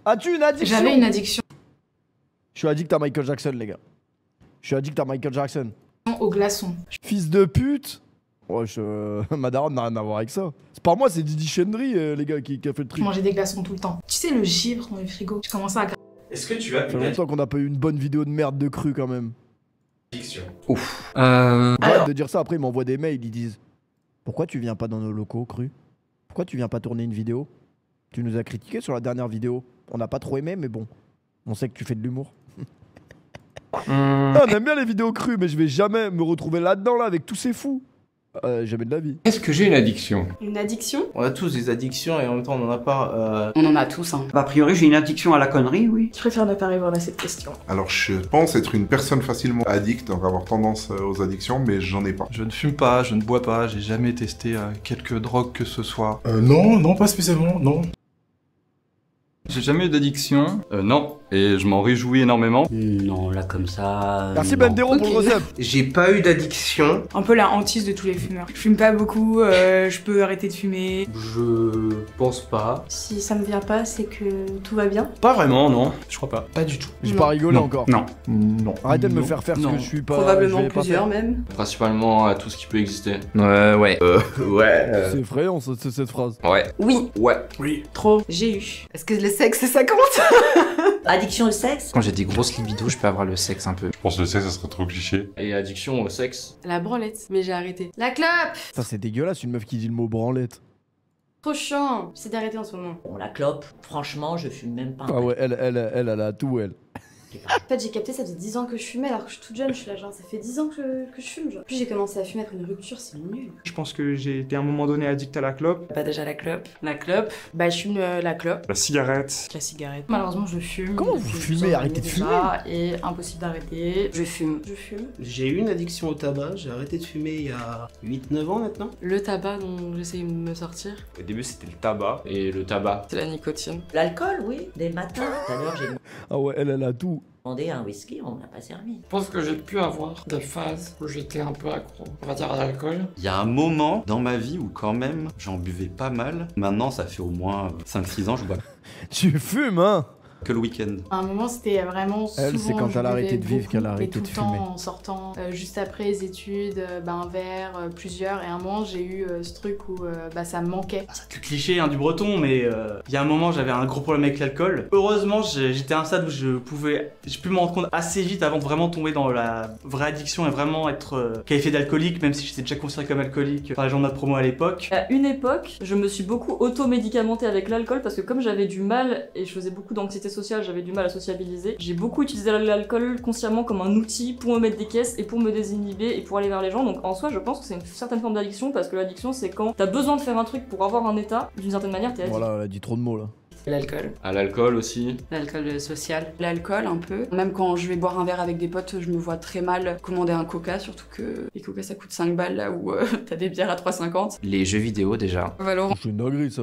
As-tu une addiction? J'avais une addiction Je suis addict à Michael Jackson, les gars. Je suis addict à Michael Jackson. au glaçon. Fils de pute. Ouais, ma daronne n'a rien à voir avec ça. C'est pas moi, c'est Didi Chendry, les gars, qui a fait le Je truc. mangeais des glaçons tout le temps. Tu sais, le givre dans le frigo. Je commençais à... Est-ce que tu as Ça fait longtemps qu'on n'a pas eu une bonne vidéo de merde de cru, quand même. addiction? Ouf. Arrête de dire ça, après ils m'envoient des mails, ils disent pourquoi tu viens pas dans nos locaux, cru? Pourquoi tu viens pas tourner une vidéo? Tu nous as critiqué sur la dernière vidéo. On n'a pas trop aimé, mais bon. On sait que tu fais de l'humour. Ah, on aime bien les vidéos crues, mais je vais jamais me retrouver là-dedans, là, avec tous ces fous. Jamais de la vie. Est-ce que j'ai une addiction? Une addiction? On a tous des addictions et en même temps on en a pas. On en a tous, hein. Bah, a priori, j'ai une addiction à la connerie, oui. Je préfère ne pas répondre à cette question. Alors je pense être une personne facilement addict, donc avoir tendance aux addictions, mais j'en ai pas. Je ne fume pas, je ne bois pas, j'ai jamais testé quelque drogue que ce soit. Non, pas spécialement, non. J'ai jamais eu d'addiction, non, et je m'en réjouis énormément. Non, là, comme ça... Merci non. Bandero pour le resub. J'ai pas eu d'addiction. Un peu la hantise de tous les fumeurs. Je fume pas beaucoup, je peux arrêter de fumer. Je pense pas. Si ça me vient pas, c'est que tout va bien. Pas vraiment, non. Je crois pas. Pas du tout. J'ai pas rigolé Non. encore. Non. Non. Arrêtez de me faire faire ce que je suis pas. je Probablement vais pas plusieurs faire. même. Principalement à tout ce qui peut exister. Ouais. Ouais. C'est effrayant cette phrase. Ouais. Oui. Ouais. Oui. Trop. J'ai eu. Est-ce que le sexe, ça compte? Addiction au sexe? Quand j'ai des grosses libidos, je peux avoir le sexe un peu. Je pense que le sexe, ça serait trop cliché. Et addiction au sexe. La branlette. Mais j'ai arrêté. La clope! Ça c'est dégueulasse, une meuf qui dit le mot branlette. Trop chiant. J'essaie d'arrêter en ce moment. Bon, la clope, franchement, je fume même pas. Ah ouais, elle a tout, elle. En fait, j'ai capté, ça faisait 10 ans que je fumais, alors que je suis toute jeune, je suis là, genre, ça fait 10 ans que je fume, genre. Puis j'ai commencé à fumer après une rupture, c'est nul. Je pense que j'ai été à un moment donné addict à la clope. Pas déjà la clope. La clope, bah je fume la clope. La cigarette. La cigarette. Malheureusement, je fume. Comment vous depuis fumez? plusieurs Arrêtez années de déjà, Et impossible d'arrêter. Je fume. Je fume. J'ai eu une addiction au tabac. J'ai arrêté de fumer il y a 8-9 ans maintenant. Le tabac dont j'essaie de me sortir, Au début c'était le tabac. Et le tabac. c'est la nicotine. L'alcool, oui, des matins. Tout à l'heure, j'ai Ah ouais, elle a tout. demandé un whisky, on n'a pas servi. Je pense que j'ai pu avoir des phases où j'étais un peu accro, on va dire à l'alcool. Il y a un moment dans ma vie où quand même j'en buvais pas mal. Maintenant ça fait au moins 5-6 ans je bois Tu fumes, hein? que le week-end. À un moment, c'était vraiment souvent. Elle, c'est quand je elle a arrêté de buvais vivre qu'elle a beaucoup, arrêté et de tout le temps fumer. en sortant, juste après les études, un verre, plusieurs. Et à un moment, j'ai eu ce truc où ça me manquait. C'est le cliché hein, du breton, mais il y a un moment j'avais un gros problème avec l'alcool. Heureusement, j'étais à un stade où je pu me rendre compte assez vite avant de vraiment tomber dans la vraie addiction et vraiment être qualifié d'alcoolique, même si j'étais déjà considéré comme alcoolique par les gens de notre promo à l'époque. À une époque, je me suis beaucoup auto-médicamenté avec l'alcool parce que comme j'avais du mal et je faisais beaucoup d'anxiété sociale, j'avais du mal à sociabiliser, j'ai beaucoup utilisé l'alcool consciemment comme un outil pour me mettre des caisses et pour me désinhiber et pour aller vers les gens. Donc en soi, je pense que c'est une certaine forme d'addiction parce que l'addiction, c'est quand t'as besoin de faire un truc pour avoir un état, d'une certaine manière, t'es addict. Voilà, elle a dit trop de mots là. L'alcool. À l'alcool aussi. L'alcool social. L'alcool un peu. Même quand je vais boire un verre avec des potes, je me vois très mal commander un coca, surtout que les coca ça coûte 5 balles là où t'as des bières à 3,50. Les jeux vidéo déjà. Valorant. C'est une dinguerie ça.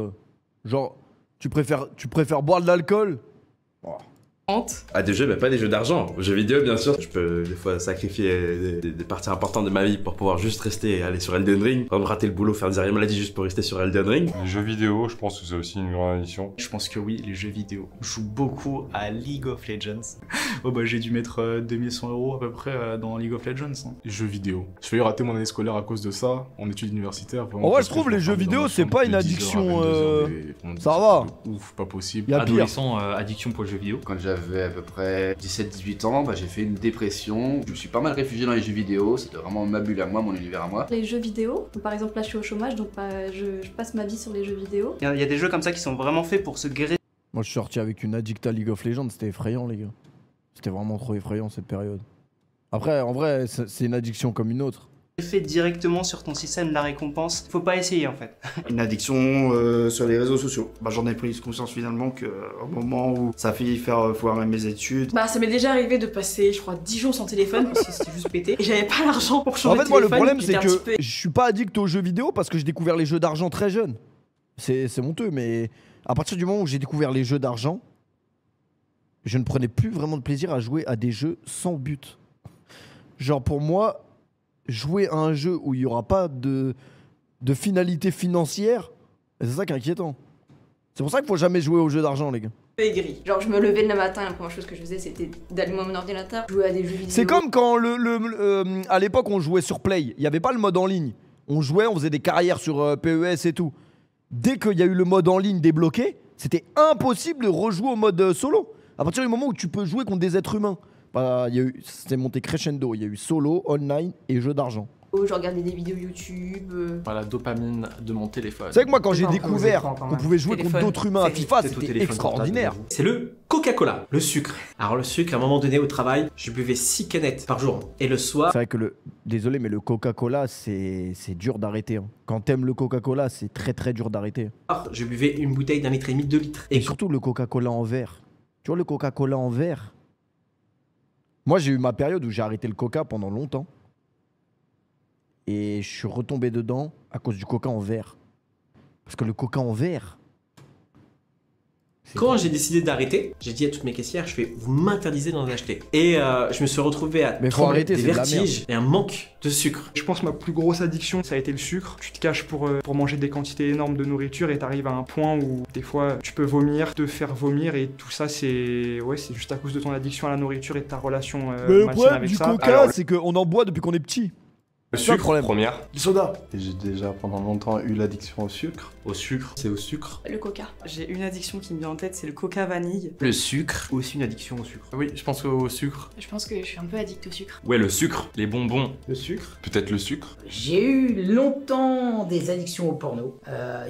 Genre, tu préfères boire de l'alcool? Ah des jeux, mais pas des jeux d'argent. Aux jeux vidéo bien sûr. Je peux des fois sacrifier des parties importantes de ma vie pour pouvoir juste rester et aller sur Elden Ring. Par exemple rater le boulot, faire des arrêts maladie juste pour rester sur Elden Ring. Les jeux vidéo, je pense que c'est aussi une grande addiction. Je pense que oui, les jeux vidéo. Je joue beaucoup à League of Legends. Oh bah j'ai dû mettre 2100 € à peu près dans League of Legends. Hein. Les jeux vidéo. Je failli rater mon année scolaire à cause de ça, en études universitaires. En vrai, je trouve les jeux vidéo, c'est pas une addiction. Ça va. Ouf, pas possible. Y a pire. Adolescent, addiction pour le jeu vidéo. Quand j'avais à peu près 17-18 ans, j'ai fait une dépression. Je me suis pas mal réfugié dans les jeux vidéo, c'était vraiment ma bulle à moi, mon univers à moi. Les jeux vidéo, par exemple là je suis au chômage donc je passe ma vie sur les jeux vidéo. Il y a des jeux comme ça qui sont vraiment faits pour se guérir. Moi, je suis sorti avec une addict à League of Legends, c'était effrayant, les gars. C'était vraiment trop effrayant cette période. Après, en vrai, c'est une addiction comme une autre. Fait directement sur ton système de la récompense, faut pas essayer en fait. Une addiction sur les réseaux sociaux. J'en ai pris conscience finalement qu'au moment où ça a failli faire foirer mes études. Bah ça m'est déjà arrivé de passer je crois 10 jours sans téléphone parce que c'était juste pété et j'avais pas l'argent pour changer En de fait, moi, le téléphone, problème, c'est j'étais un petit peu- que je suis pas addict aux jeux vidéo parce que j'ai découvert les jeux d'argent très jeune. C'est honteux, mais à partir du moment où j'ai découvert les jeux d'argent, je ne prenais plus vraiment de plaisir à jouer à des jeux sans but. Genre, pour moi, jouer à un jeu où il y aura pas de finalité financière, c'est ça qui est inquiétant. C'est pour ça qu'il faut jamais jouer aux jeux d'argent, les gars. Aigri. Genre, je me levais le matin et la première chose que je faisais, c'était d'allumer mon ordinateur, jouer à des jeux vidéo. C'est comme quand à l'époque on jouait sur Play, il n'y avait pas le mode en ligne. On jouait, on faisait des carrières sur PES et tout. Dès qu'il y a eu le mode en ligne débloqué, c'était impossible de rejouer au mode solo. À partir du moment où tu peux jouer contre des êtres humains. Bah, c'était monté crescendo, il y a eu solo, online et jeu d'argent. Je regardais des vidéos YouTube. La dopamine de mon téléphone. C'est vrai que moi quand j'ai découvert qu'on pouvait jouer contre d'autres humains à FIFA, c'était extraordinaire. C'est le Coca-Cola, le sucre. Alors le sucre, à un moment donné au travail, je buvais 6 canettes par jour. Et le soir... C'est vrai que désolé mais le Coca-Cola c'est dur d'arrêter. Hein. Quand t'aimes le Coca-Cola, c'est très très dur d'arrêter. Je buvais une bouteille d'1,5 litre, 2 litres. Et surtout le Coca-Cola en verre. Tu vois le Coca-Cola en verre? Moi j'ai eu ma période où j'ai arrêté le Coca pendant longtemps. Et je suis retombé dedans à cause du Coca en verre. Parce que le Coca en verre... Quand j'ai décidé d'arrêter, j'ai dit à toutes mes caissières, vous m'interdisez d'en acheter. Et je me suis retrouvé à arrêter, des vertiges et un manque de sucre. Je pense que ma plus grosse addiction, ça a été le sucre. Tu te caches pour manger des quantités énormes de nourriture et t'arrives à un point où des fois tu peux vomir, te faire vomir et tout ça c'est juste à cause de ton addiction à la nourriture et de ta relation malsaine avec ça. Le problème du Coca, c'est qu'on en boit depuis qu'on est petit. Le sucre, première. Le soda. Et j'ai déjà pendant longtemps eu l'addiction au sucre. Au sucre, c'est au sucre. Le coca. J'ai une addiction qui me vient en tête, c'est le coca vanille. Le sucre. Aussi une addiction au sucre. Oui, je pense au sucre. Je pense que je suis un peu addict au sucre. Ouais, le sucre, les bonbons. Le sucre. Peut-être le sucre. J'ai eu longtemps des addictions au porno.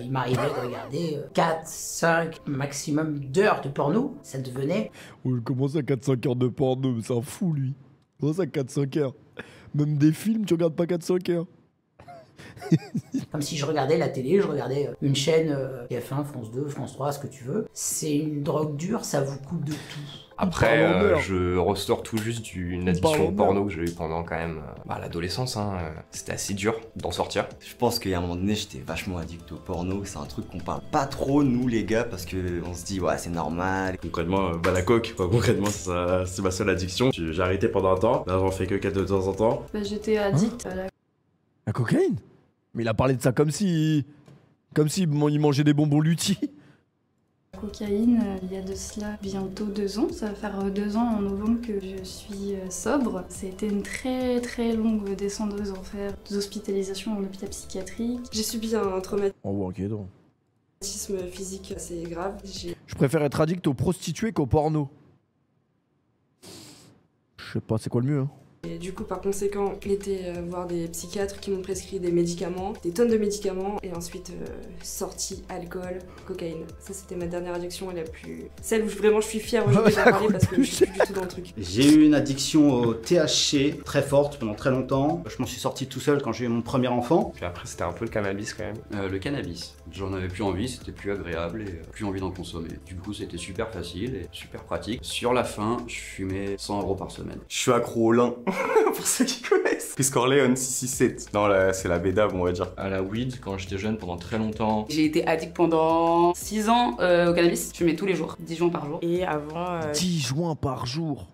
Il m'arrivait de regarder 4, 5 maximum d'heures de porno. Ça devenait... Comment ça 4-5 heures de porno? Mais c'est un fou lui. Comment ça 4-5 heures? Même des films, tu regardes pas 4-5 heures. Comme si je regardais la télé, je regardais une chaîne TF1, France 2, France 3, ce que tu veux. C'est une drogue dure, ça vous coupe de tout. Après, je ressors tout juste d'une addiction au porno que j'ai eu pendant quand même l'adolescence. Hein. C'était assez dur d'en sortir. Je pense qu'à un moment donné, j'étais vachement addict au porno. C'est un truc qu'on parle pas trop, nous les gars, parce qu'on se dit, ouais, c'est normal. Concrètement, la coke, concrètement, c'est ma seule addiction. J'ai arrêté pendant un temps. Là, j'en fais que 4 de temps en temps. J'étais addict à la cocaïne? Mais il a parlé de ça comme si il mangeait des bonbons Lutti. Cocaïne, il y a de cela bientôt 2 ans. Ça va faire 2 ans en novembre que je suis sobre. C'était une très très longue descente aux enfers, des hospitalisations en hôpital psychiatrique. J'ai subi un traumatisme Ok, donc. physique assez grave. Je préfère être addict aux prostituées qu'au porno. Je sais pas, c'est quoi le mieux hein? Et du coup, par conséquent, j'ai été voir des psychiatres qui m'ont prescrit des médicaments, des tonnes de médicaments, et ensuite sortie, alcool, cocaïne. Ça, c'était ma dernière addiction et la plus... Celle où vraiment je suis fière aujourd'hui d'en parler parce que je suis plus du tout dans le truc. J'ai eu une addiction au THC très forte pendant très longtemps. Je m'en suis sorti tout seul quand j'ai eu mon premier enfant. Puis après, c'était un peu le cannabis quand même. Le cannabis. J'en avais plus envie, c'était plus agréable et plus envie d'en consommer. Du coup, c'était super facile et super pratique. Sur la fin, je fumais 100 € par semaine. Je suis accro au lin. Pour ceux qui connaissent. Chris Corleone 667. Non, c'est la bédave, on va dire. À la weed, quand j'étais jeune, pendant très longtemps. J'ai été addict pendant 6 ans au cannabis. Je fumais tous les jours, 10 joints par jour. Et avant... 10 joints par jour.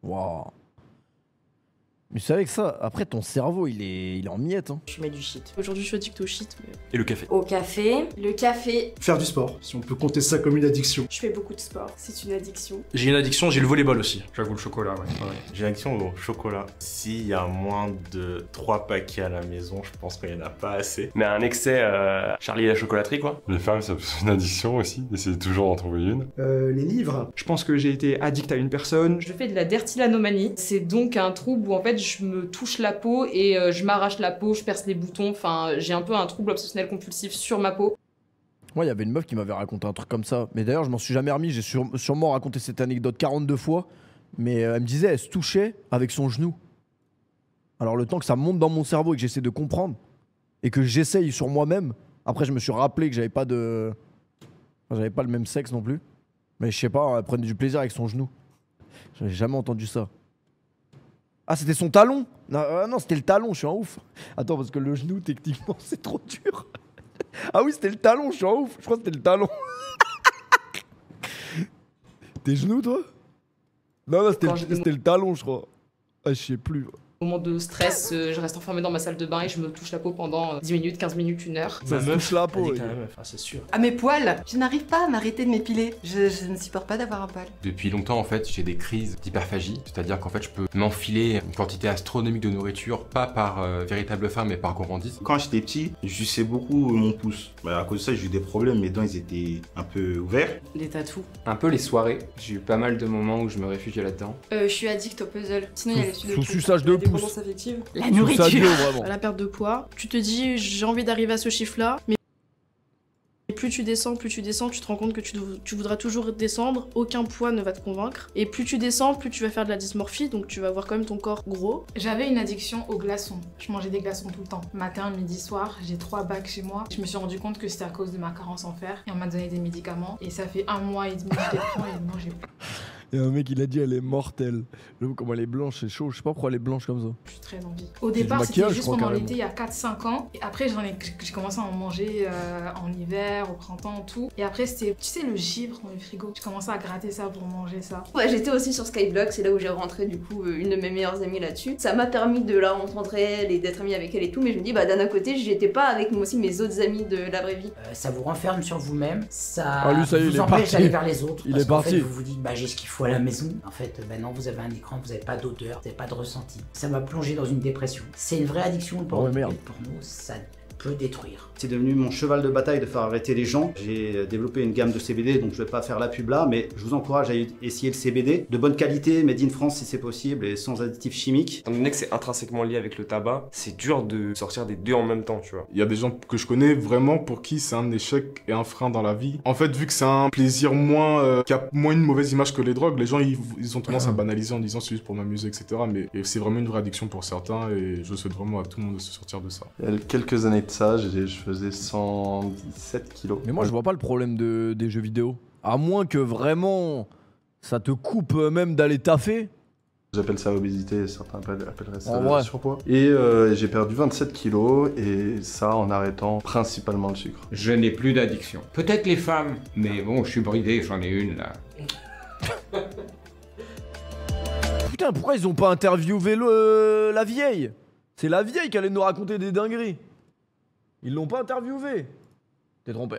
Waouh. Mais c'est avec ça, après ton cerveau il est en miettes. Hein. Je mets du shit. Aujourd'hui je suis addict au shit. Mais... Et le café? Au café. Le café. Faire du sport, si on peut compter ça comme une addiction. Je fais beaucoup de sport, c'est une addiction. J'ai une addiction, j'ai le volleyball aussi. J'avoue le chocolat, ouais. J'ai une addiction au chocolat. S'il y a moins de 3 paquets à la maison, je pense qu'il n'y en a pas assez. Mais un excès, Charlie et la chocolaterie quoi. Les femmes, c'est une addiction aussi, essayer toujours d'en trouver une. Les livres. Je pense que j'ai été addict à une personne. Je fais de la dertilanomanie. C'est donc un trouble où en fait je me touche la peau et je m'arrache la peau, je perce les boutons, enfin j'ai un peu un trouble obsessionnel compulsif sur ma peau. Moi il y avait une meuf qui m'avait raconté un truc comme ça, mais d'ailleurs je m'en suis jamais remis, j'ai sûrement raconté cette anecdote 42 fois, mais elle me disait elle se touchait avec son genou. Alors le temps que ça monte dans mon cerveau et que j'essaie de comprendre, et que j'essaye sur moi-même, après je me suis rappelé que j'avais pas le même sexe non plus, mais je sais pas, elle prenait du plaisir avec son genou. J'avais jamais entendu ça. Ah, c'était son talon? Non, c'était le talon, je suis en ouf. Attends, parce que le genou, techniquement, c'est trop dur. Ah oui, c'était le talon, je suis en ouf. Je crois que c'était le talon. Tes genoux, toi? Non, c'était le talon, je crois. Ah, je sais plus. Moment de stress, je reste enfermée dans ma salle de bain et je me touche la peau pendant 10 minutes, 15 minutes, 1 heure. Ça se touche la peau. Elle dit quand même, enfin, c'est sûr. À mes poils, je n'arrive pas à m'arrêter de m'épiler. Je ne supporte pas d'avoir un poil. Depuis longtemps, en fait, j'ai des crises d'hyperphagie, c'est-à-dire qu'en fait, je peux m'enfiler une quantité astronomique de nourriture, pas par véritable faim, mais par gourmandise. Quand j'étais petit, je suçais beaucoup mon pouce. À cause de ça, j'ai eu des problèmes, mes dents ils étaient un peu ouverts. Les tatous. Un peu les soirées, j'ai eu pas mal de moments où je me réfugiais là-dedans. Je suis addict au puzzle. Sinon, il y a les suites de Sous trucs. suçage de pouce. La nourriture. Vraiment. La perte de poids. Tu te dis, j'ai envie d'arriver à ce chiffre-là, mais plus tu descends, tu te rends compte que tu voudras toujours descendre, aucun poids ne va te convaincre. Et plus tu descends, plus tu vas faire de la dysmorphie, donc tu vas voir quand même ton corps gros. J'avais une addiction aux glaçons. Je mangeais des glaçons tout le temps. Matin, midi, soir, j'ai 3 bacs chez moi. Je me suis rendu compte que c'était à cause de ma carence en fer et on m'a donné des médicaments. Et ça fait 1 mois et demi que je les prends et non, j'ai plus. Et un mec il a dit elle est mortelle. J'avoue comment elle est blanche, c'est chaud. Je sais pas pourquoi elle est blanche comme ça. Je suis très envie. Au départ c'était juste pendant l'été il y a 4-5 ans. Et après j'ai commencé à en manger en hiver, au printemps, tout. Et après c'était, tu sais, le givre dans le frigo. J'ai commencé à gratter ça pour manger ça. Ouais, j'étais aussi sur Skyblock, c'est là où j'ai rentré du coup une de mes meilleures amies là-dessus. Ça m'a permis de la rencontrer elle et d'être amie avec elle et tout. Mais je me dis, bah d'un côté j'étais pas avec moi aussi mes autres amis de la vraie vie. Ça vous renferme sur vous-même, ça, Ah, lui, ça y est, il vous est empêche parti. d'aller vers les autres. Il parce est qu'en parti. fait, vous vous dites, bah j'ai ce qu'il faut à la maison. En fait, bah non, vous avez un écran, vous n'avez pas d'odeur, vous n'avez pas de ressenti. Ça m'a plongé dans une dépression. C'est une vraie addiction, le porno. Ouais, merde. Le porno, ça peut détruire. C'est devenu mon cheval de bataille de faire arrêter les gens. J'ai développé une gamme de CBD, donc je vais pas faire la pub là, mais je vous encourage à essayer le CBD. De bonne qualité, made in France si c'est possible, et sans additifs chimiques. Étant donné que c'est intrinsèquement lié avec le tabac, c'est dur de sortir des deux en même temps, tu vois. Il y a des gens que je connais vraiment pour qui c'est un échec et un frein dans la vie. En fait, vu que c'est un plaisir moins, qui a moins une mauvaise image que les drogues, les gens ils ont tendance à banaliser en disant c'est juste pour m'amuser, etc. Mais c'est vraiment une vraie addiction pour certains et je souhaite vraiment à tout le monde de se sortir de ça. Il y a quelques années de ça, je faisais 117 kilos. Mais moi je vois pas le problème des jeux vidéo. À moins que vraiment ça te coupe même d'aller taffer. J'appelle ça obésité, certains appelleraient ça En vrai. surpoids. Et j'ai perdu 27 kilos et ça en arrêtant principalement le sucre. Je n'ai plus d'addiction. Peut-être les femmes, mais bon, je suis bridé, j'en ai une là. Putain, pourquoi ils ont pas interviewé la vieille? C'est la vieille qui allait nous raconter des dingueries. Ils l'ont pas interviewé. T'es trompé.